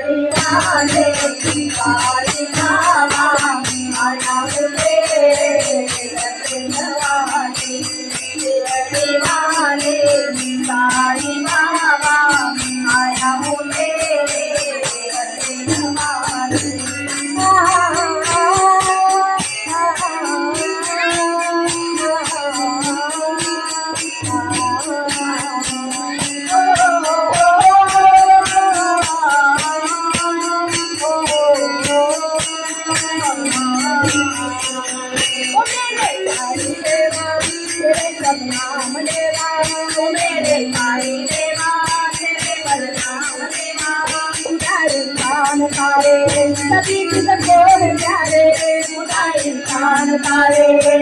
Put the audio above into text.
दीवाने साई बाबा आया मुझे दीवाने दीवाने साई बाबा आया मुझे नाम देवा ओ मेरे साई देवा तेरे बदनाम देवा उदार इंसान तारे सभी सबको प्यारे उदार इंसान तारे